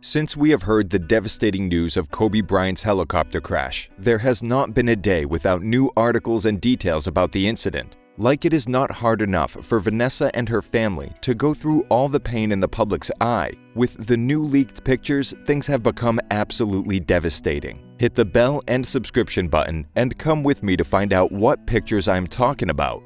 Since we have heard the devastating news of Kobe Bryant's helicopter crash, there has not been a day without new articles and details about the incident. Like it is not hard enough for Vanessa and her family to go through all the pain in the public's eye, with the new leaked pictures, things have become absolutely devastating. Hit the bell and subscription button and come with me to find out what pictures I'm talking about.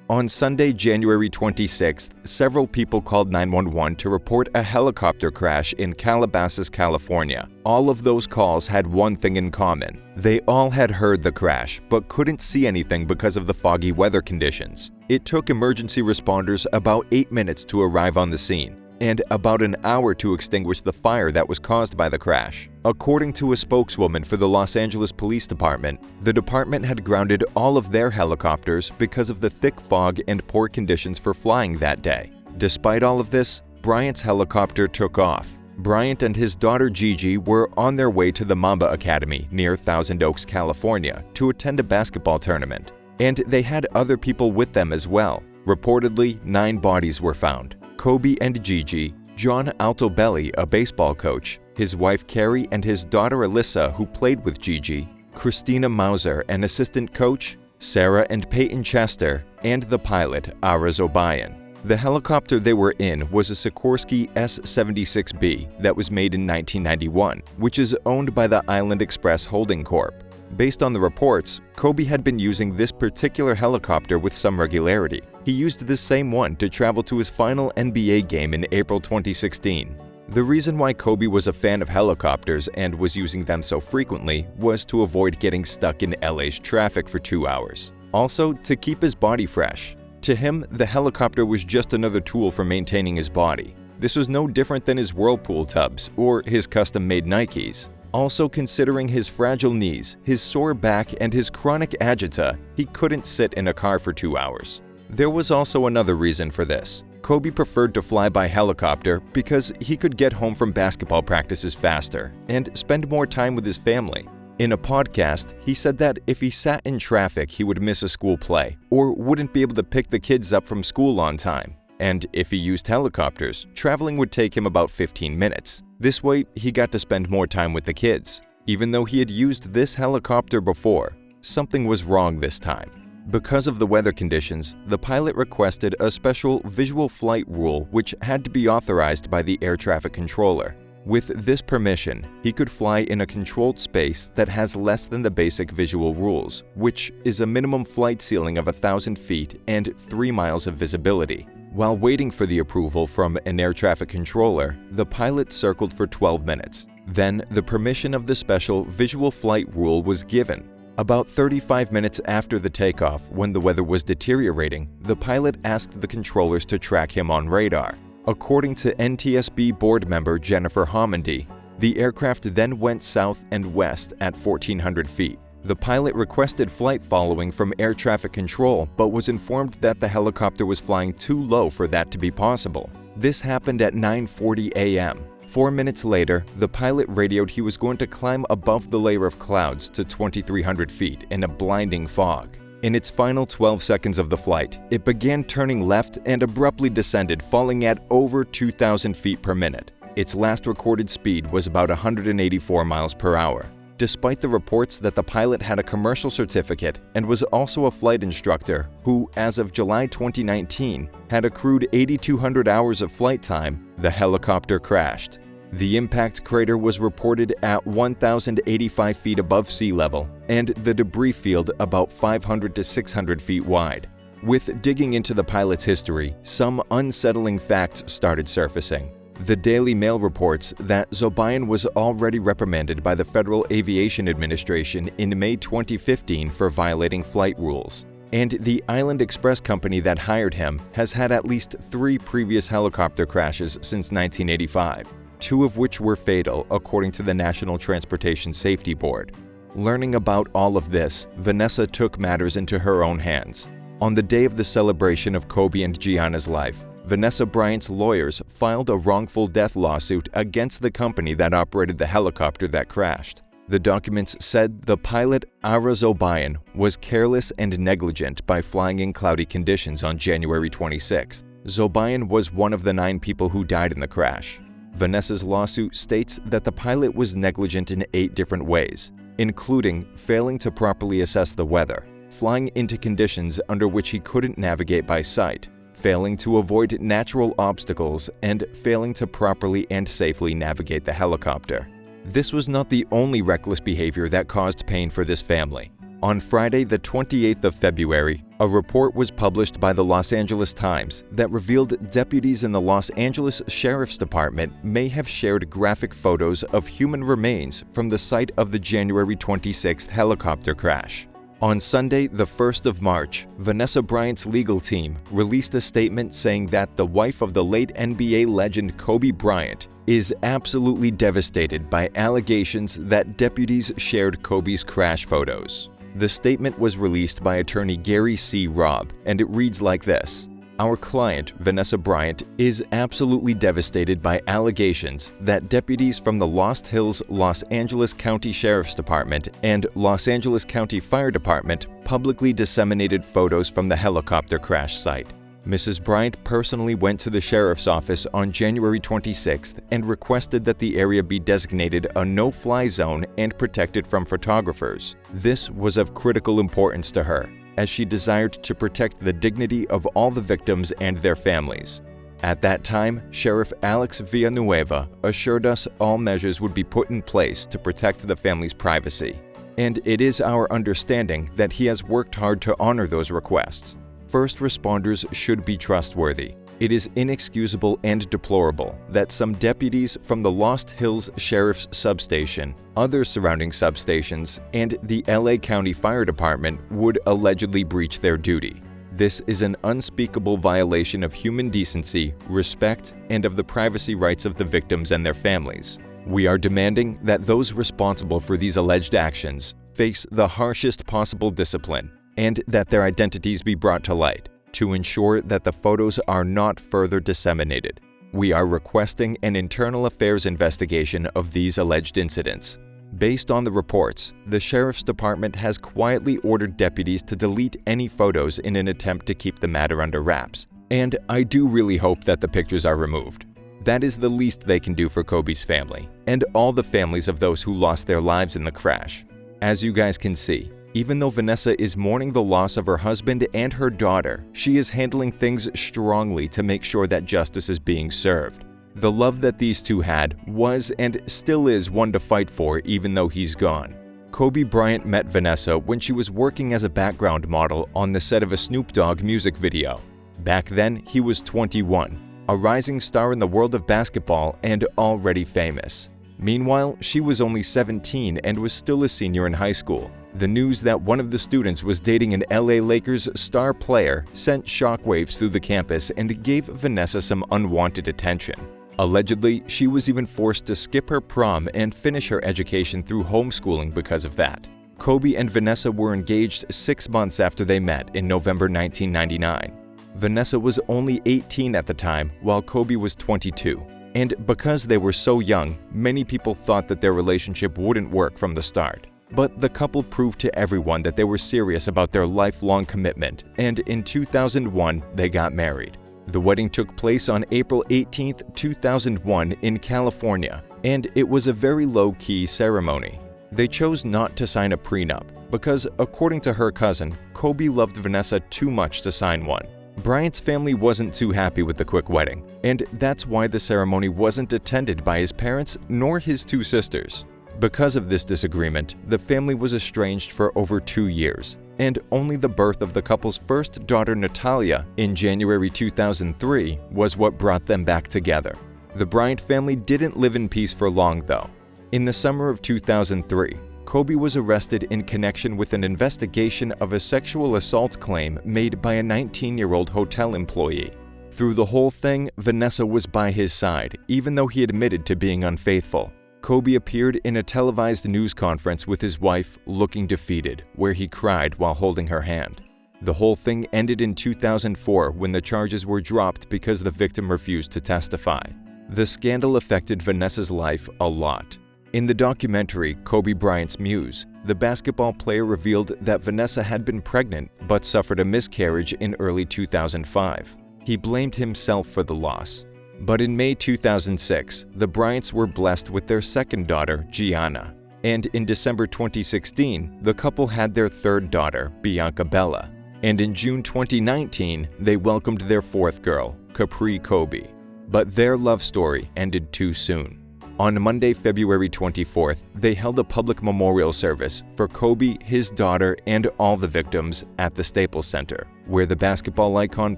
On Sunday, January 26th, several people called 911 to report a helicopter crash in Calabasas, California. All of those calls had one thing in common. They all had heard the crash, but couldn't see anything because of the foggy weather conditions. It took emergency responders about 8 minutes to arrive on the scene, and about an hour to extinguish the fire that was caused by the crash. According to a spokeswoman for the Los Angeles Police Department, the department had grounded all of their helicopters because of the thick fog and poor conditions for flying that day. Despite all of this, Bryants Helicopter took off. Bryant and his daughter Gigi were on their way to the Mamba Academy near Thousand Oaks, California, to attend a basketball tournament. And they had other people with them as well. Reportedly, 9 bodies were found. Kobe and Gigi, John Altobelli, a baseball coach, his wife Carrie and his daughter Alyssa, who played with Gigi, Christina Mauser, an assistant coach, Sarah and Peyton Chester, and the pilot, Ara Zobayan. The helicopter they were in was a Sikorsky S-76B that was made in 1991, which is owned by the Island Express Holding Corp. Based on the reports, Kobe had been using this particular helicopter with some regularity. He used this same one to travel to his final NBA game in April 2016. The reason why Kobe was a fan of helicopters and was using them so frequently was to avoid getting stuck in LA's traffic for 2 hours. Also, to keep his body fresh. To him, the helicopter was just another tool for maintaining his body. This was no different than his Whirlpool tubs or his custom-made Nikes. Also, considering his fragile knees, his sore back, and his chronic agita, he couldn't sit in a car for 2 hours. There was also another reason for this. Kobe preferred to fly by helicopter because he could get home from basketball practices faster and spend more time with his family. In a podcast, he said that if he sat in traffic, he would miss a school play or wouldn't be able to pick the kids up from school on time. And if he used helicopters, traveling would take him about 15 minutes. This way, he got to spend more time with the kids. Even though he had used this helicopter before, something was wrong this time. Because of the weather conditions, the pilot requested a special visual flight rule which had to be authorized by the air traffic controller. With this permission, he could fly in a controlled space that has less than the basic visual rules, which is a minimum flight ceiling of 1,000 feet and 3 miles of visibility. While waiting for the approval from an air traffic controller, the pilot circled for 12 minutes. Then, the permission of the special visual flight rule was given. About 35 minutes after the takeoff, when the weather was deteriorating, the pilot asked the controllers to track him on radar. According to NTSB board member Jennifer Homendy, the aircraft then went south and west at 1,400 feet. The pilot requested flight following from air traffic control but was informed that the helicopter was flying too low for that to be possible. This happened at 9:40 a.m. 4 minutes later, the pilot radioed he was going to climb above the layer of clouds to 2,300 feet in a blinding fog. In its final 12 seconds of the flight, it began turning left and abruptly descended, falling at over 2,000 feet per minute. Its last recorded speed was about 184 miles per hour. Despite the reports that the pilot had a commercial certificate and was also a flight instructor who, as of July 2019, had accrued 8,200 hours of flight time, the helicopter crashed. The impact crater was reported at 1,085 feet above sea level and the debris field about 500 to 600 feet wide. With digging into the pilot's history, some unsettling facts started surfacing. The Daily Mail reports that Zobayan was already reprimanded by the Federal Aviation Administration in May 2015 for violating flight rules. And the Island Express company that hired him has had at least 3 previous helicopter crashes since 1985, 2 of which were fatal, according to the National Transportation Safety Board. Learning about all of this, Vanessa took matters into her own hands. On the day of the celebration of Kobe and Gianna's life, Vanessa Bryant's lawyers filed a wrongful death lawsuit against the company that operated the helicopter that crashed. The documents said the pilot, Ara Zobayan, was careless and negligent by flying in cloudy conditions on January 26th. Zobayan was one of the 9 people who died in the crash. Vanessas Lawsuit states that the pilot was negligent in 8 different ways, including failing to properly assess the weather, flying into conditions under which he couldn't navigate by sight, failing to avoid natural obstacles, and failing to properly and safely navigate the helicopter. This was not the only reckless behavior that caused pain for this family. On Friday, the 28th of February, a report was published by the Los Angeles Times that revealed deputies in the Los Angeles Sheriff's Department may have shared graphic photos of human remains from the site of the January 26th helicopter crash. On Sunday, the 1st of March, Vanessa Bryant's legal team released a statement saying that the wife of the late NBA legend Kobe Bryant is absolutely devastated by allegations that deputies shared Kobe's crash photos. The statement was released by attorney Gary C. Robb, and it reads like this: "Our client, Vanessa Bryant, is absolutely devastated by allegations that deputies from the Lost Hills Los Angeles County Sheriff's Department and Los Angeles County Fire Department publicly disseminated photos from the helicopter crash site. Mrs. Bryant personally went to the sheriff's office on January 26th and requested that the area be designated a no-fly zone and protected from photographers. This was of critical importance to her, as she desired to protect the dignity of all the victims and their families. At that time, Sheriff Alex Villanueva assured us all measures would be put in place to protect the family's privacy, and it is our understanding that he has worked hard to honor those requests. First responders should be trustworthy. It is inexcusable and deplorable that some deputies from the Lost Hills Sheriff's Substation, other surrounding substations, and the LA County Fire Department would allegedly breach their duty. This is an unspeakable violation of human decency, respect, and of the privacy rights of the victims and their families. We are demanding that those responsible for these alleged actions face the harshest possible discipline, and that their identities be brought to light, to ensure that the photos are not further disseminated. We are requesting an internal affairs investigation of these alleged incidents. Based on the reports, the Sheriff's Department has quietly ordered deputies to delete any photos in an attempt to keep the matter under wraps. And I do really hope that the pictures are removed. That is the least they can do for Kobe's family, and all the families of those who lost their lives in the crash. As you guys can see, even though Vanessa is mourning the loss of her husband and her daughter, she is handling things strongly to make sure that justice is being served. The love that these two had was and still is one to fight for even though he's gone. Kobe Bryant met Vanessa when she was working as a background model on the set of a Snoop Dogg music video. Back then, he was 21, a rising star in the world of basketball and already famous. Meanwhile, she was only 17 and was still a senior in high school. The news that one of the students was dating an LA Lakers star player sent shockwaves through the campus and gave Vanessa some unwanted attention. Allegedly, she was even forced to skip her prom and finish her education through homeschooling because of that. Kobe and Vanessa were engaged 6 months after they met in November 1999. Vanessa was only 18 at the time, while Kobe was 22. And because they were so young, many people thought that their relationship wouldn't work from the start. But the couple proved to everyone that they were serious about their lifelong commitment, and in 2001, they got married. The wedding took place on April 18, 2001 in California, and it was a very low-key ceremony. They chose not to sign a prenup because, according to her cousin, Kobe loved Vanessa too much to sign one. Bryant's family wasn't too happy with the quick wedding, and that's why the ceremony wasn't attended by his parents nor his 2 sisters. Because of this disagreement, the family was estranged for over 2 years, and only the birth of the couple's first daughter Natalia in January 2003 was what brought them back together. The Bryant family didn't live in peace for long, though. In the summer of 2003, Kobe was arrested in connection with an investigation of a sexual assault claim made by a 19-year-old hotel employee. Through the whole thing, Vanessa was by his side, even though he admitted to being unfaithful. Kobe appeared in a televised news conference with his wife, looking defeated, where he cried while holding her hand. The whole thing ended in 2004 when the charges were dropped because the victim refused to testify. The scandal affected Vanessa's life a lot. In the documentary Kobe Bryant's Muse, the basketball player revealed that Vanessa had been pregnant but suffered a miscarriage in early 2005. He blamed himself for the loss. But in May 2006, the Bryants were blessed with their second daughter, Gianna. And in December 2016, the couple had their third daughter, Bianca Bella. And in June 2019, they welcomed their fourth girl, Kobe. But their love story ended too soon. On Monday, February 24th, they held a public memorial service for Kobe, his daughter, and all the victims at the Staples Center, where the basketball icon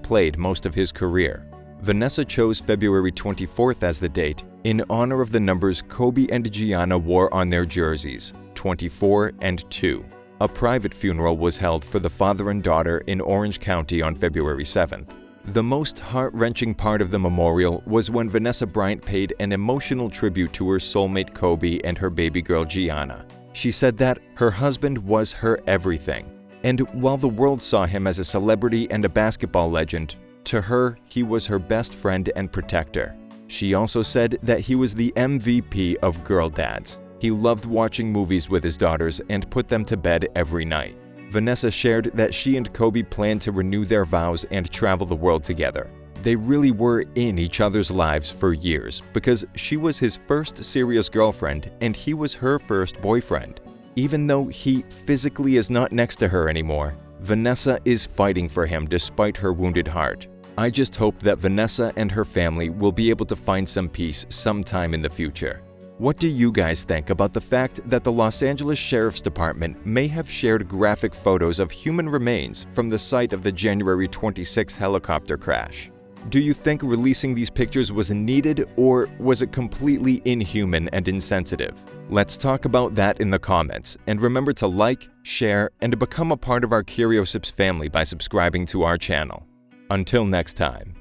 played most of his career. Vanessa chose February 24th as the date in honor of the numbers Kobe and Gianna wore on their jerseys, 24 and 2. A private funeral was held for the father and daughter in Orange County on February 7th. The most heart-wrenching part of the memorial was when Vanessa Bryant paid an emotional tribute to her soulmate Kobe and her baby girl Gianna. She said that her husband was her everything, and while the world saw him as a celebrity and a basketball legend, to her, he was her best friend and protector. She also said that he was the MVP of girl dads. He loved watching movies with his daughters and put them to bed every night. Vanessa shared that she and Kobe planned to renew their vows and travel the world together. They really were in each other's lives for years because she was his first serious girlfriend and he was her first boyfriend. Even though he physically is not next to her anymore, Vanessa is fighting for him despite her wounded heart. I just hope that Vanessa and her family will be able to find some peace sometime in the future. What do you guys think about the fact that the Los Angeles Sheriff's Department may have shared graphic photos of human remains from the site of the January 26 helicopter crash? Do you think releasing these pictures was needed, or was it completely inhuman and insensitive? Let's talk about that in the comments, and remember to like, share, and become a part of our Curiosips family by subscribing to our channel. Until next time.